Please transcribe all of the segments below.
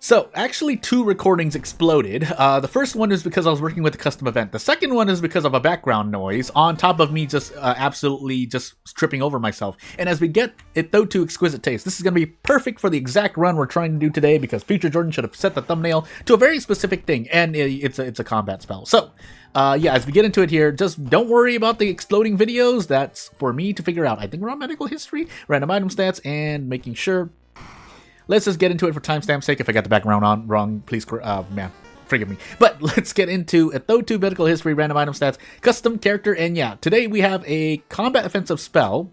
So, actually, two recordings exploded. The first one is because I was working with a custom event. The second one is because of a background noise, on top of me just absolutely just tripping over myself. And as we get it though to exquisite taste, this is going to be perfect for the exact run we're trying to do today, because Future Jordan should have set the thumbnail to a very specific thing, and it's a combat spell. So, yeah, as we get into it here, just don't worry about the exploding videos. That's for me to figure out. I think we're on medical history, random item stats, and making sure. Let's just get into it for timestamp's sake. If I got the background on wrong, please, man, forgive me. But let's get into it though to medical history, random item stats, custom character, and yeah, today we have a combat offensive spell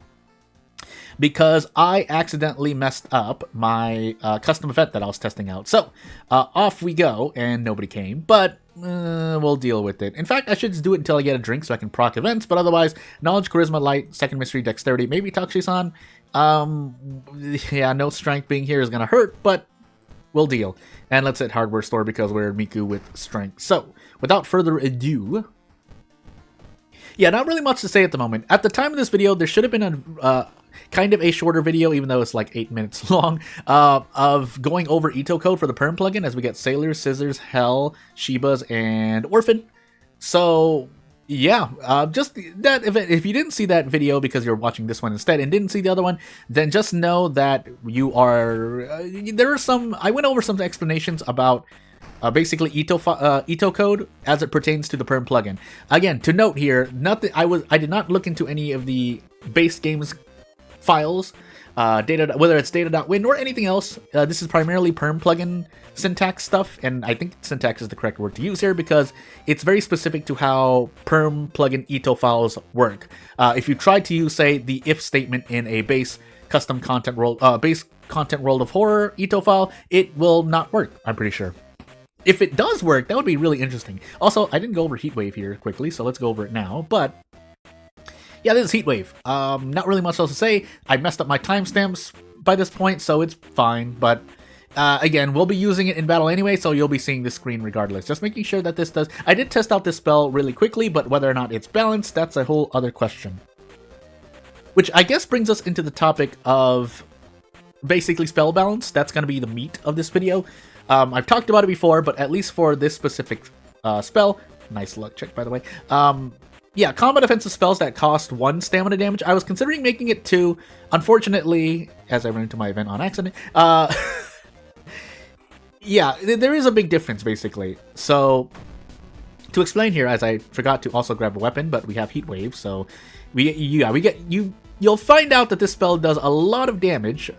because I accidentally messed up my custom event that I was testing out. So off we go, and nobody came, but we'll deal with it. In fact, I should just do it until I get a drink so I can proc events, but otherwise, knowledge, charisma, light, second mystery, dexterity, maybe Takshi-san. Yeah, no strength being here is gonna hurt, but we'll deal. And let's hit hardware store because we're Miku with strength. So, without further ado, yeah, not really much to say at the moment. At the time of this video, there should have been a kind of a shorter video, even though it's like 8 minutes long, of going over Ito code for the Perm plugin as we get Sailor, Scissors, Hell, Shibas, and Orphan. So yeah, just that if you didn't see that video because you're watching this one instead and didn't see the other one, then just know that you are there are some. I went over some explanations about basically Ito code as it pertains to the Perm plugin. Again, to note here, nothing. I did not look into any of the base games files, data, whether it's data.win or anything else. This is primarily Perm plugin syntax stuff, and I think syntax is the correct word to use here because it's very specific to how Perm plugin Ito files work. If you try to use, say, the if statement in a base custom content world, base content world of horror Ito file, it will not work, I'm pretty sure. If it does work, that would be really interesting. Also, I didn't go over Heatwave here quickly, so let's go over it now, but yeah, this is Heatwave. Not really much else to say. I messed up my timestamps by this point, so it's fine, but again, we'll be using it in battle anyway, so you'll be seeing this screen regardless. Just making sure that this does. I did test out this spell really quickly, but whether or not it's balanced, that's a whole other question. Which I guess brings us into the topic of basically spell balance. That's going to be the meat of this video. I've talked about it before, but at least for this specific spell, nice luck check by the way. Yeah, combat offensive spells that cost 1 stamina damage. I was considering making it 2. Unfortunately, as I ran into my event on accident, yeah, there is a big difference, basically. So, to explain here, as I forgot to also grab a weapon, but we have Heatwave, so you'll find out that this spell does a lot of damage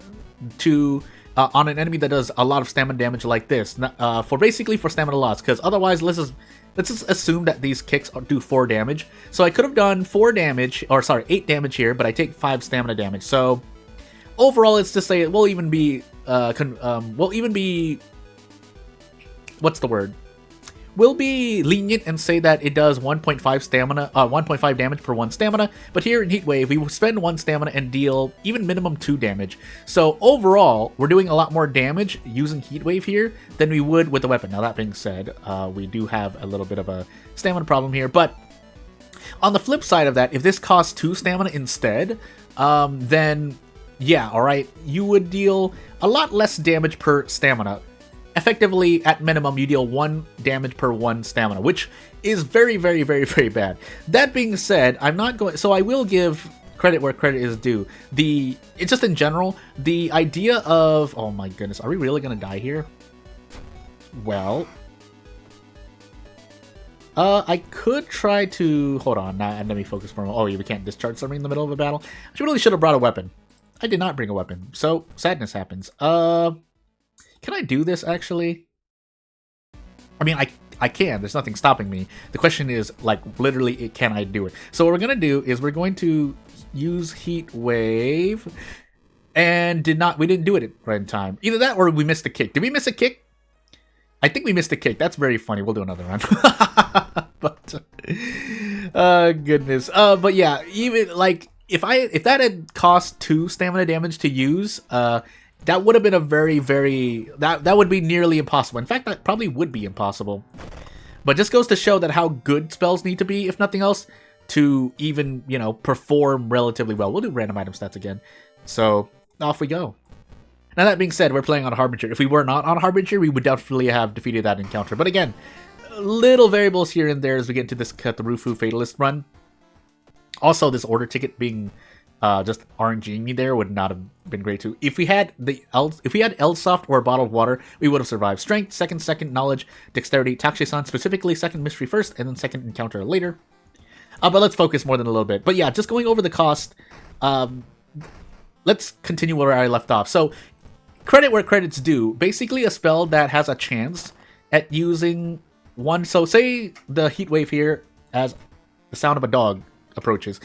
to on an enemy that does a lot of stamina damage like this, for stamina loss, because otherwise, let's just assume that these kicks do 4 damage. So I could have done 8 damage here, but I take 5 stamina damage. So overall, it's to say it will even be what's the word? We'll be lenient and say that it does 1.5 damage per 1 stamina, but here in Heatwave, we will spend 1 stamina and deal even minimum 2 damage. So overall, we're doing a lot more damage using Heatwave here than we would with the weapon. Now that being said, we do have a little bit of a stamina problem here, but on the flip side of that, if this costs 2 stamina instead, then yeah, alright, you would deal a lot less damage per stamina. Effectively, at minimum, you deal 1 damage per 1 stamina, which is very, very, very, very bad. That being said, I'm not going... So I will give credit where credit is due. It's just in general, the idea of... Oh my goodness, are we really going to die here? Well... I could try to... Hold on, let me focus for a moment. Oh, yeah, we can't discharge something in the middle of a battle. I really should have brought a weapon. I did not bring a weapon, so sadness happens. Can I do this, actually? I mean, I can. There's nothing stopping me. The question is, like, literally, can I do it? So what we're going to do is we're going to use Heatwave, and we didn't do it right in time. Either that or we missed a kick. Did we miss a kick? I think we missed a kick. That's very funny. We'll do another round. But, goodness. But yeah, even, like, if that had cost 2 stamina damage to use, that would have been a very, very... That would be nearly impossible. In fact, that probably would be impossible. But just goes to show that how good spells need to be, if nothing else, to even, perform relatively well. We'll do random item stats again. So, off we go. Now that being said, we're playing on Harbinger. If we were not on Harbinger, we would definitely have defeated that encounter. But again, little variables here and there as we get into this Katarufu Fatalist run. Also, this order ticket being just RNGing me there would not have been great too. If we had Elsoft or bottled water, we would have survived. Strength, second, knowledge, dexterity, Takshe-san, specifically second mystery first, and then second encounter later. But let's focus more than a little bit. But yeah, just going over the cost, let's continue where I left off. So, credit where credit's due. Basically, a spell that has a chance at using one. So, say the heat wave here as the sound of a dog approaches.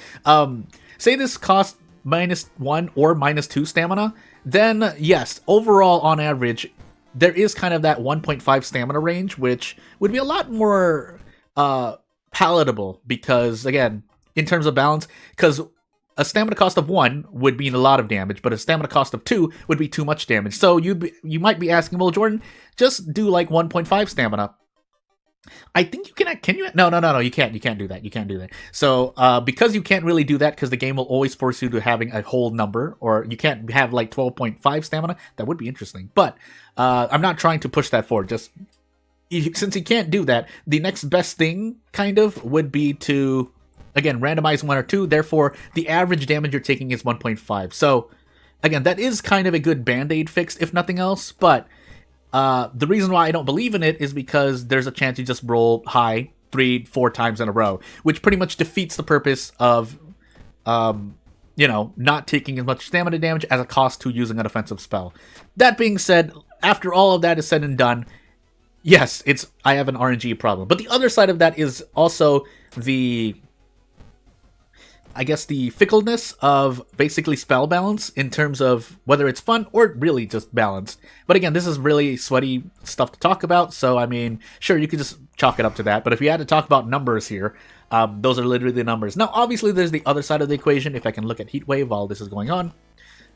Say this costs -1 or -2 stamina. Then, yes, overall, on average, there is kind of that 1.5 stamina range, which would be a lot more palatable because, again, in terms of balance, because a stamina cost of 1 would mean a lot of damage, but a stamina cost of 2 would be too much damage. So you might be asking, well, Jordan, just do like 1.5 stamina. I think you can you? No, you can't. You can't do that. You can't do that. So, because you can't really do that, because the game will always force you to having a whole number, or you can't have like 12.5 stamina. That would be interesting, but I'm not trying to push that forward. Just since you can't do that, the next best thing kind of would be to, again, randomize 1 or 2. Therefore, the average damage you're taking is 1.5. So, again, that is kind of a good band-aid fix, if nothing else, but the reason why I don't believe in it is because there's a chance you just roll high 3-4 times in a row, which pretty much defeats the purpose of, not taking as much stamina damage as a cost to using an offensive spell. That being said, after all of that is said and done, yes, I have an RNG problem. But the other side of that is also the fickleness of basically spell balance in terms of whether it's fun or really just balanced. But again, this is really sweaty stuff to talk about, so I mean, sure, you could just chalk it up to that. But if we had to talk about numbers here, those are literally the numbers. Now, obviously, there's the other side of the equation. If I can look at Heatwave while this is going on.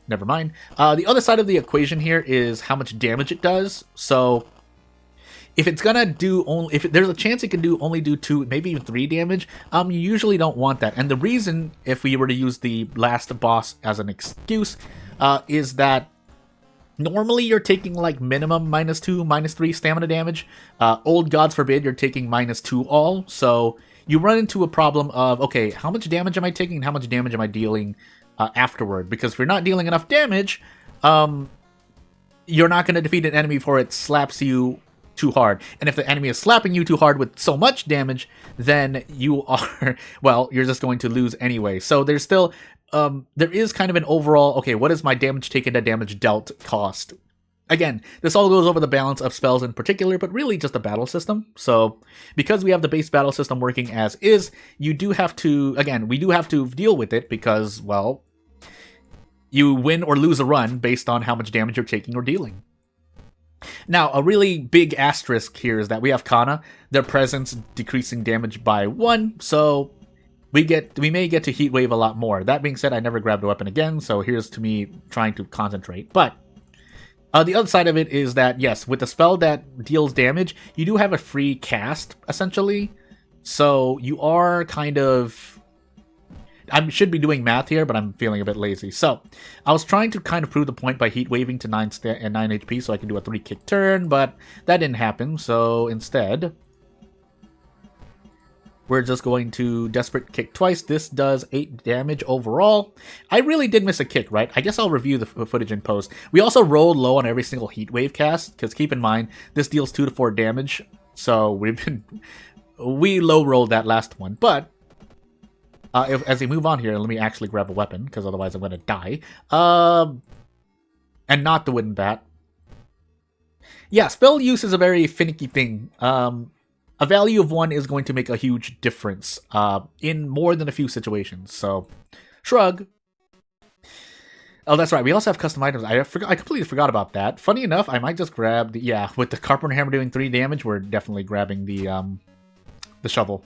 Never mind. The other side of the equation here is how much damage it does. So if it's gonna do only, if there's a chance it can only do 2, maybe even 3 damage, you usually don't want that. And the reason, if we were to use the last boss as an excuse, is that normally you're taking like minimum -2, -3 stamina damage. Old gods forbid you're taking -2 all. So you run into a problem of, okay, how much damage am I taking and how much damage am I dealing afterward? Because if you're not dealing enough damage, you're not going to defeat an enemy before it slaps you too hard. And if the enemy is slapping you too hard with so much damage, then you are, well, you're just going to lose anyway. So there's still, there is kind of an overall, okay, what is my damage taken to damage dealt cost? Again, this all goes over the balance of spells in particular, but really just the battle system. So because we have the base battle system working as is, you do have to, again, we do have to deal with it because, well, you win or lose a run based on how much damage you're taking or dealing. Now, a really big asterisk here is that we have Kana, their presence decreasing damage by 1, so we may get to Heat Wave a lot more. That being said, I never grabbed a weapon again, so here's to me trying to concentrate. But the other side of it is that, yes, with the spell that deals damage, you do have a free cast, essentially. So you are kind of, I should be doing math here, but I'm feeling a bit lazy. So, I was trying to kind of prove the point by heat waving to 9 HP so I can do a 3-kick turn, but that didn't happen. So, instead, we're just going to Desperate Kick twice. This does 8 damage overall. I really did miss a kick, right? I guess I'll review the footage in post. We also rolled low on every single heat wave cast, because keep in mind, this deals 2 to 4 damage. So, we low rolled that last one, but as we move on here, let me actually grab a weapon, because otherwise I'm going to die. And not the wooden bat. Yeah, spell use is a very finicky thing. A value of 1 is going to make a huge difference in more than a few situations. So, shrug. Oh, that's right. We also have custom items. I completely forgot about that. Funny enough, I might just grab the, with the Carpenter Hammer doing 3 damage, we're definitely grabbing the shovel.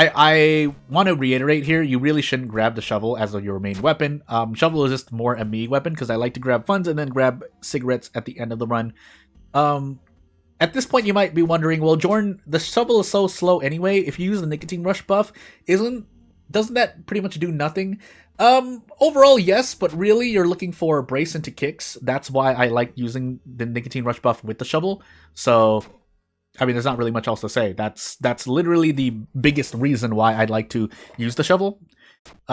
I want to reiterate here, you really shouldn't grab the shovel as your main weapon. Shovel is just more a me weapon, because I like to grab funds and then grab cigarettes at the end of the run. At this point, you might be wondering, well, Jordan, the shovel is so slow anyway. If you use the Nicotine Rush buff, isn't doesn't that pretty much do nothing? Overall, yes, but really you're looking for brace into kicks. That's why I like using the nicotine rush buff with the shovel. So, I mean, there's not really much else to say. That's literally the biggest reason why I'd like to use the shovel.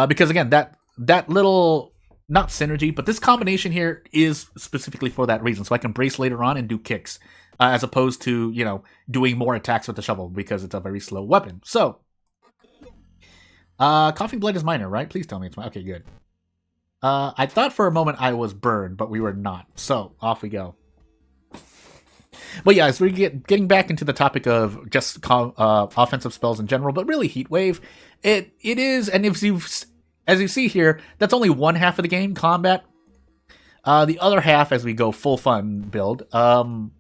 Because again, that little, not synergy, but this combination here is specifically for that reason. So I can brace later on and do kicks, as opposed to, you know, doing more attacks with the shovel because it's a very slow weapon. So, coughing blood is minor, right? Please tell me it's minor. Okay, good. I thought for a moment I was burned, but we were not. So, off we go. But yeah, as we getting back into the topic of just offensive spells in general, but really Heat Wave, it is, and as you see here, that's only one half of the game, combat. The other half, as we go full fun build, fun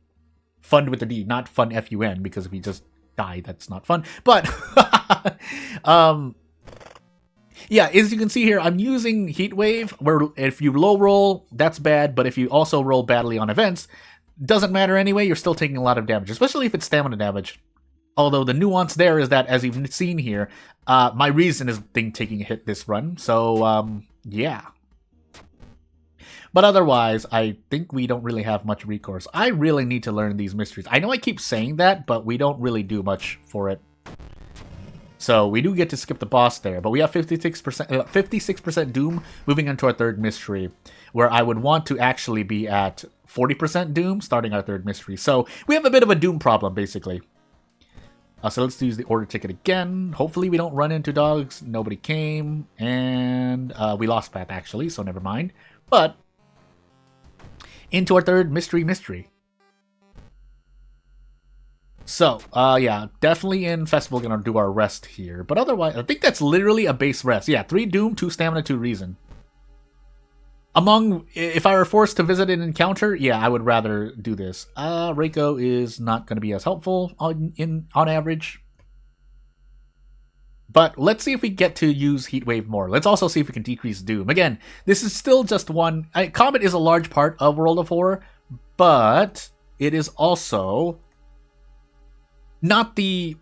with the D, not fun FUN, because if you just die, that's not fun. But yeah, as you can see here, I'm using Heat Wave, where if you low roll, that's bad, but if you also roll badly on events, doesn't matter anyway, you're still taking a lot of damage, especially if it's stamina damage. Although the nuance there is that, as you've seen here, my reason is taking a hit this run, so, yeah. But otherwise, I think we don't really have much recourse. I really need to learn these mysteries. I know I keep saying that, but we don't really do much for it. So we do get to skip the boss there, but we have 56% Doom moving into our third mystery, where I would want to actually be at 40% Doom starting our third mystery. So we have a bit of a Doom problem, basically. So let's use the order ticket again. Hopefully we don't run into dogs. Nobody came, and we lost Pat, actually, so never mind. But into our third mystery. So, yeah, definitely in Festival gonna do our rest here. But otherwise, I think that's literally a base rest. Yeah, 3 Doom, 2 Stamina, 2 Reason. If I were forced to visit an encounter, yeah, I would rather do this. Reiko is not gonna be as helpful on average. But let's see if we get to use Heat Wave more. Let's also see if we can decrease Doom. Again, this is still just one... Combat is a large part of World of Horror, but it is also not the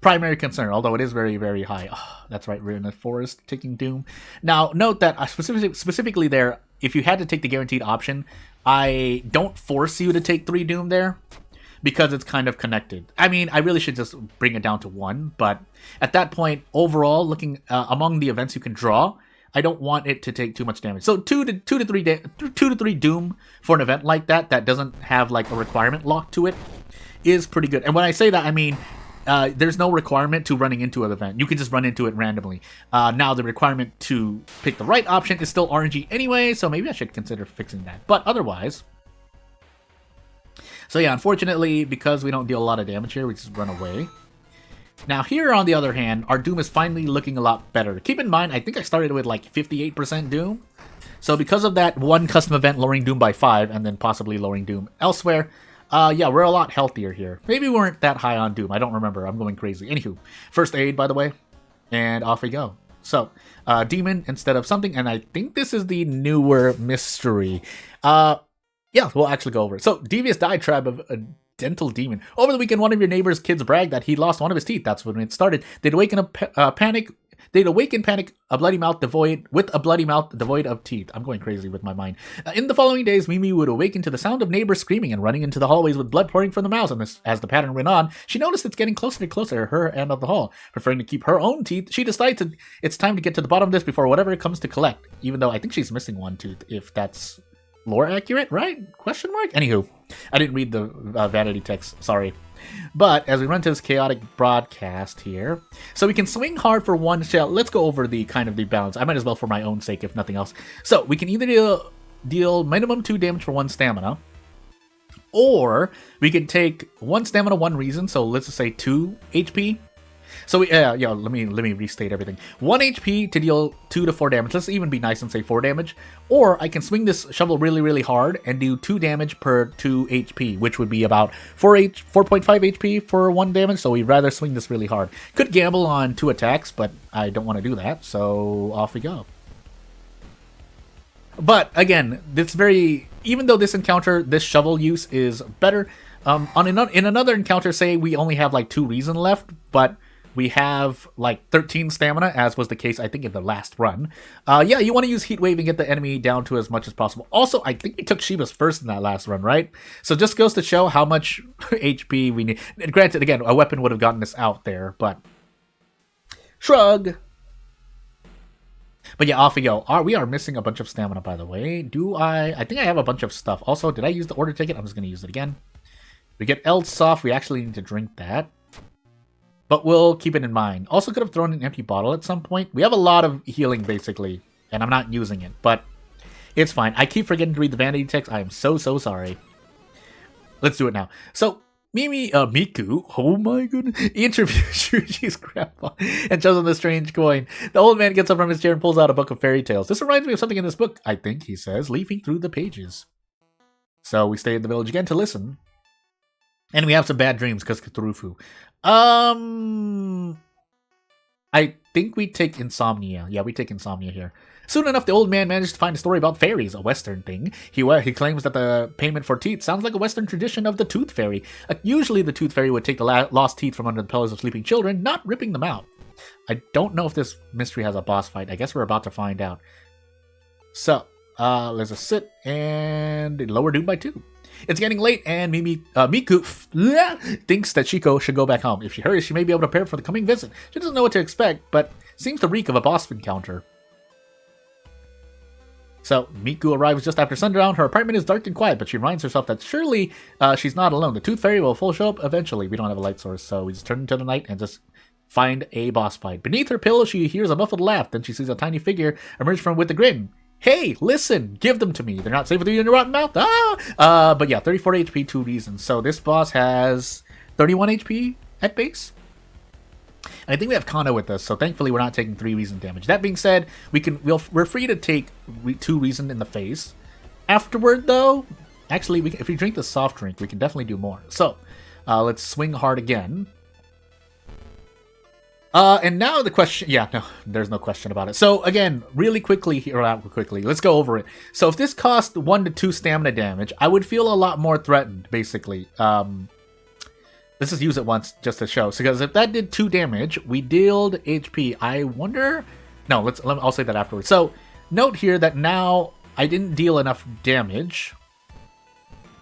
primary concern, although it is very, very high. Oh, that's right, we're in the forest taking Doom. Now, note that specifically there, if you had to take the guaranteed option, I don't force you to take 3 Doom there, because it's kind of connected. I mean, I really should just bring it down to 1, but at that point, overall, looking among the events you can draw, I don't want it to take too much damage. So 2 to 3 Doom for an event like that doesn't have like a requirement locked to it is pretty good. And when I say that, I mean there's no requirement to running into an event. You can just run into it randomly. Now the requirement to pick the right option is still RNG anyway, so maybe I should consider fixing that. But otherwise, so yeah, unfortunately, because we don't deal a lot of damage here, we just run away. Now here, on the other hand, our Doom is finally looking a lot better. Keep in mind, I think I started with like 58% Doom. So because of that one custom event lowering Doom by 5, and then possibly lowering Doom elsewhere, yeah, we're a lot healthier here. Maybe we weren't that high on Doom. I don't remember. I'm going crazy. Anywho, first aid, by the way, and off we go. So, demon instead of something, and I think this is the newer mystery. Yeah, we'll actually go over it. So, Devious Diatribe of a Dental Demon. Over the weekend, one of your neighbor's kids bragged that he lost one of his teeth. That's when it started. They'd awaken panic, a bloody mouth devoid of teeth. I'm going crazy with my mind. In the following days, Mimi would awaken to the sound of neighbors screaming and running into the hallways with blood pouring from the mouths. And as the pattern went on, she noticed it's getting closer and closer to her end of the hall. Preferring to keep her own teeth, she decides it's time to get to the bottom of this before whatever it comes to collect. Even though I think she's missing one tooth, if that's lore accurate, right? Question mark? Anywho, I didn't read the vanity text. Sorry. But as we run to this chaotic broadcast here, so we can swing hard for 1 shell. Let's go over the kind of the balance. I might as well for my own sake, if nothing else. So we can either deal minimum 2 damage for 1 stamina, or we can take 1 stamina, 1 reason. So let's just say 2 HP. So let me restate everything. 1 HP to deal 2 to 4 damage. Let's even be nice and say 4 damage. Or I can swing this shovel really, really hard and do 2 damage per 2 HP, which would be about 4.5 HP for 1 damage. So we'd rather swing this really hard. Could gamble on 2 attacks, but I don't want to do that. So off we go. But again, even though this encounter, this shovel use is better. In another encounter, say we only have like 2 reason left, but We have like 13 stamina, as was the case, I think, in the last run. Yeah, you want to use Heat Wave and get the enemy down to as much as possible. Also, I think we took Shiba's first in that last run, right? So just goes to show how much HP we need. And granted, again, a weapon would have gotten us out there, but shrug. But yeah, off we go. We are missing a bunch of stamina, by the way. I think I have a bunch of stuff. Also, did I use the order ticket? I'm just going to use it again. We get Elsoft. We actually need to drink that. But we'll keep it in mind. Also could have thrown an empty bottle at some point. We have a lot of healing, basically. And I'm not using it. But it's fine. I keep forgetting to read the vanity text. I am so sorry. Let's do it now. So, Miku, oh my goodness, interviews Shuji's grandpa and shows him the strange coin. The old man gets up from his chair and pulls out a book of fairy tales. This reminds me of something in this book, I think, he says, leafing through the pages. So we stay in the village again to listen. And we have some bad dreams because Cthulhu. I think we take Insomnia. Yeah, we take Insomnia here. Soon enough, the old man managed to find a story about fairies, a Western thing. He claims that the payment for teeth sounds like a Western tradition of the Tooth Fairy. Usually, the Tooth Fairy would take the lost teeth from under the pillows of sleeping children, not ripping them out. I don't know if this mystery has a boss fight. I guess we're about to find out. So, let's just sit and lower Doom by 2. It's getting late, and Miku thinks that Shiko should go back home. If she hurries, she may be able to prepare for the coming visit. She doesn't know what to expect, but seems to reek of a boss encounter. So, Miku arrives just after sundown. Her apartment is dark and quiet, but she reminds herself that surely she's not alone. The Tooth Fairy will full show up eventually. We don't have a light source, so we just turn into the night and just find a boss fight. Beneath her pillow, she hears a muffled laugh. Then she sees a tiny figure emerge from with a grin. Hey, listen, give them to me. They're not safe with you in your rotten mouth. But yeah, 34 HP, 2 reasons. So this boss has 31 HP at base. And I think we have Kano with us, so thankfully we're not taking 3 reason damage. That being said, we're free to take 2 reason in the face. Afterward, though, actually, if we drink the soft drink, we can definitely do more. So, let's swing hard again. And now the question, yeah, no, there's no question about it. So again, really quickly, let's go over it. So if this cost 1 to 2 stamina damage, I would feel a lot more threatened, basically. Let's just use it once just to show. So because if that did 2 damage, we dealt HP. I wonder, no, I'll say that afterwards. So note here that now I didn't deal enough damage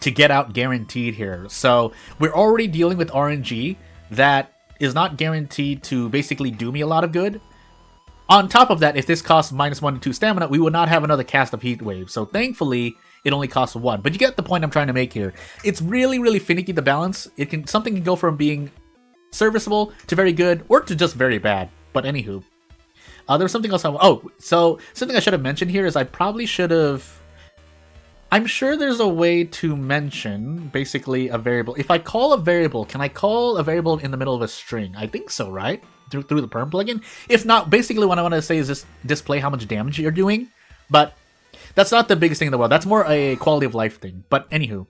to get out guaranteed here. So we're already dealing with RNG that is not guaranteed to basically do me a lot of good. On top of that, if this costs minus 1 to 2 stamina, we would not have another cast of Heat Wave. So thankfully, it only costs 1. But you get the point I'm trying to make here. It's really, really finicky, the balance. Something can go from being serviceable to very good, or to just very bad. But anywho. There was something else so something I should have mentioned here is I probably should have... I'm sure there's a way to mention, basically, a variable. If I call a variable, can I call a variable in the middle of a string? I think so, right? Through the perm plugin? If not, basically what I want to say is just display how much damage you're doing. But that's not the biggest thing in the world. That's more a quality of life thing. But anywho,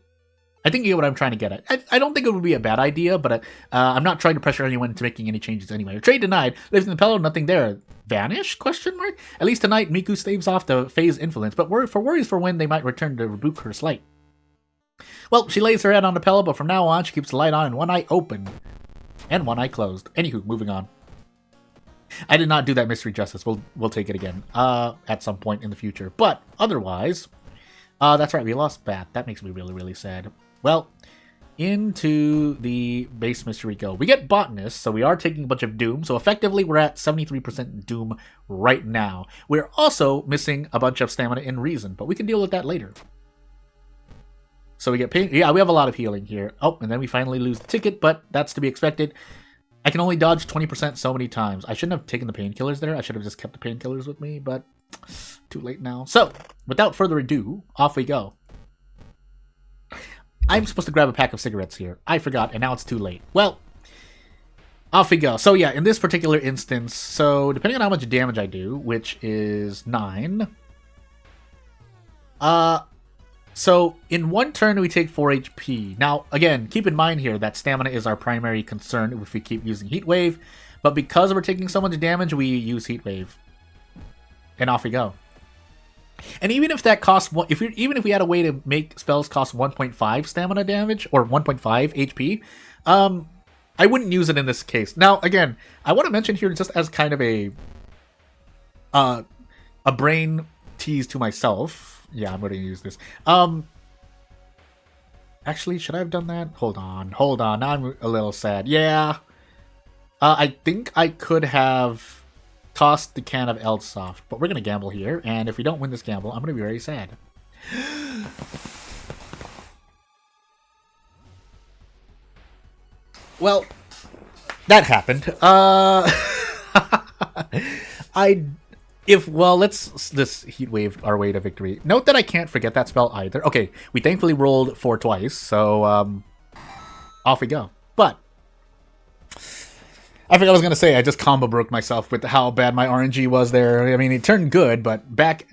I think you get what I'm trying to get at. I don't think it would be a bad idea, but I'm not trying to pressure anyone into making any changes anyway. Trade denied. Lives in the pillow, nothing there. Vanish? Question mark? At least tonight, Miku staves off the phase influence, but worries for when they might return to rebuke her slight. Well, she lays her head on the pillow, but from now on, she keeps the light on and one eye open. And one eye closed. Anywho, moving on. I did not do that mystery justice. We'll take it again at some point in the future. But otherwise, that's right, we lost Bat. That makes me really, really sad. Well, into the base mystery go. We get Botanist, so we are taking a bunch of Doom. So effectively, we're at 73% Doom right now. We're also missing a bunch of stamina in Reason, but we can deal with that later. So we get pain. Yeah, we have a lot of healing here. Oh, and then we finally lose the ticket, but that's to be expected. I can only dodge 20% so many times. I shouldn't have taken the painkillers there. I should have just kept the painkillers with me, but too late now. So, without further ado, off we go. I'm supposed to grab a pack of cigarettes here. I forgot, and now it's too late. Well, off we go. So yeah, in this particular instance, so depending on how much damage I do, which is 9, so in one turn we take 4 HP. Now, again, keep in mind here that stamina is our primary concern if we keep using Heat Wave, but because we're taking so much damage, we use Heat Wave. And off we go. And even if that costs even if we had a way to make spells cost 1.5 stamina damage or 1.5 HP, I wouldn't use it in this case. Now, again, I want to mention here just as kind of a brain tease to myself. Yeah, I'm going to use this. Actually, should I have done that? Hold on. Now I'm a little sad. Yeah. I think I could have tossed the can of Elsoft, but we're going to gamble here, and if we don't win this gamble, I'm going to be very sad. Well, that happened. Let's heat wave our way to victory. Note that I can't forget that spell either. Okay, we thankfully rolled 4 twice, so off we go. But I forgot I was gonna say I just combo broke myself with how bad my RNG was there. I mean, it turned good, but back.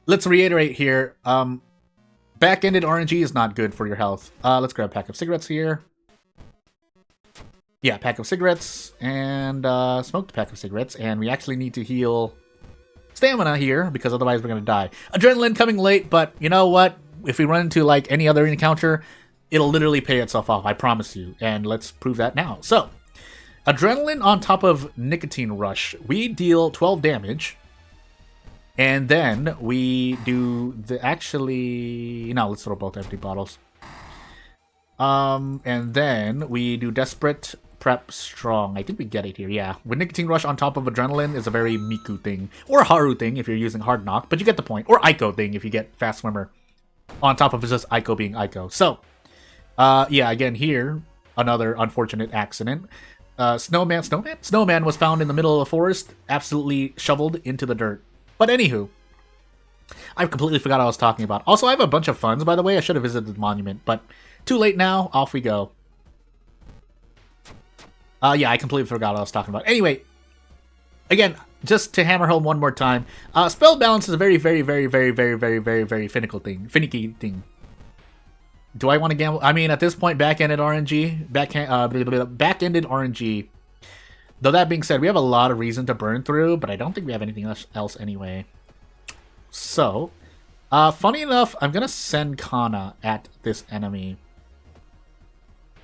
Let's reiterate here. Back-ended RNG is not good for your health. Let's grab a pack of cigarettes here. Yeah, pack of cigarettes, and smoked a pack of cigarettes, and we actually need to heal stamina here, because otherwise we're going to die. Adrenaline coming late, but you know what? If we run into, like, any other encounter, it'll literally pay itself off, I promise you, and let's prove that now. So, adrenaline on top of nicotine rush. We deal 12 damage, and then we do the actually... No, let's throw both empty bottles. And then we do desperate... Prep strong. I think we get it here, yeah. With nicotine rush on top of adrenaline is a very Miku thing. Or Haru thing if you're using hard knock, but you get the point. Or Aiko thing if you get fast swimmer. On top of just Aiko being Aiko. So, yeah, again here, another unfortunate accident. Snowman was found in the middle of the forest, absolutely shoveled into the dirt. But anywho, I completely forgot what I was talking about. Also, I have a bunch of funds, by the way. I should have visited the monument, but too late now. Off we go. Yeah, I completely forgot what I was talking about. Anyway, again, just to hammer home one more time, spell balance is a very, very, very, very, very, very, very, very finicky thing. Do I want to gamble? I mean, at this point, back-ended RNG, back-ended RNG. Though that being said, we have a lot of reason to burn through, but I don't think we have anything else anyway. So, funny enough, I'm gonna send Kana at this enemy.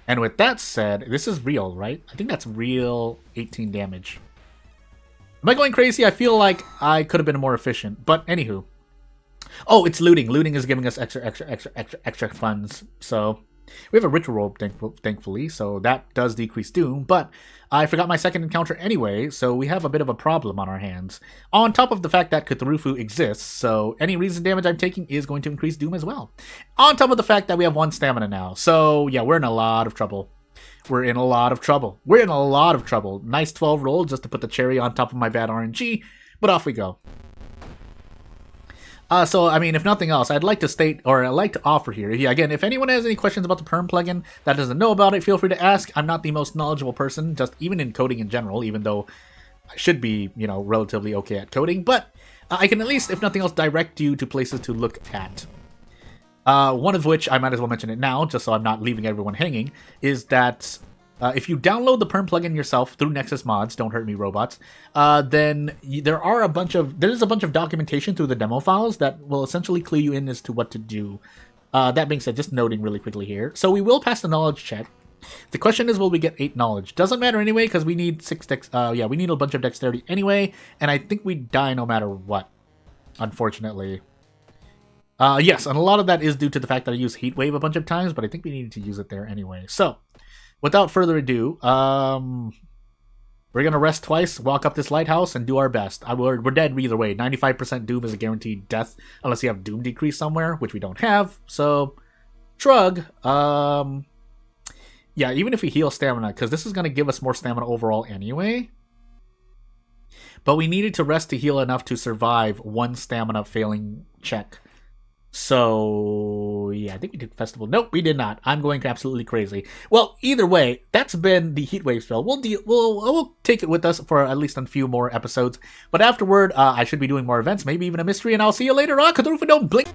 And with that said, this is real, right? I think that's real 18 damage. Am I going crazy? I feel like I could have been more efficient. But anywho. Oh, it's looting. Looting is giving us extra funds. So we have a ritual robe, thankfully. So that does decrease doom. But I forgot my second encounter anyway. So we have a bit of a problem on our hands. On top of the fact that Cthulhu exists. So any reason damage I'm taking is going to increase doom as well. On top of the fact that we have 1 stamina now. So yeah, we're in a lot of trouble. We're in a lot of trouble. Nice 12 roll just to put the cherry on top of my bad RNG. But off we go. So, I mean, if nothing else, I'd like to state, or I'd like to offer here, yeah, again, if anyone has any questions about the Perm plugin that doesn't know about it, feel free to ask. I'm not the most knowledgeable person, just even in coding in general, even though I should be, you know, relatively okay at coding, but I can at least, if nothing else, direct you to places to look at. One of which, I might as well mention it now, just so I'm not leaving everyone hanging, is that if you download the Perm plugin yourself through Nexus Mods, don't hurt me robots, then there's a bunch of documentation through the demo files that will essentially clue you in as to what to do. That being said, just noting really quickly here. So we will pass the knowledge check. The question is, will we get 8 knowledge? Doesn't matter anyway, because we need 6 yeah, we need a bunch of dexterity anyway, and I think we die no matter what, unfortunately. Yes, and a lot of that is due to the fact that I used Heat Wave a bunch of times, but I think we needed to use it there anyway. So, without further ado, we're gonna rest twice, walk up this lighthouse, and do our best. We're dead either way. 95% doom is a guaranteed death, unless you have doom decrease somewhere, which we don't have. So, shrug. Yeah, even if we heal stamina, because this is gonna give us more stamina overall anyway. But we needed to rest to heal enough to survive 1 stamina failing check. So, yeah, I think we did Festival. Nope, we did not. I'm going absolutely crazy. Well, either way, that's been the Heatwave spell. We'll take it with us for at least a few more episodes. But afterward, I should be doing more events, maybe even a mystery, and I'll see you later on. Cthulhu, don't blink!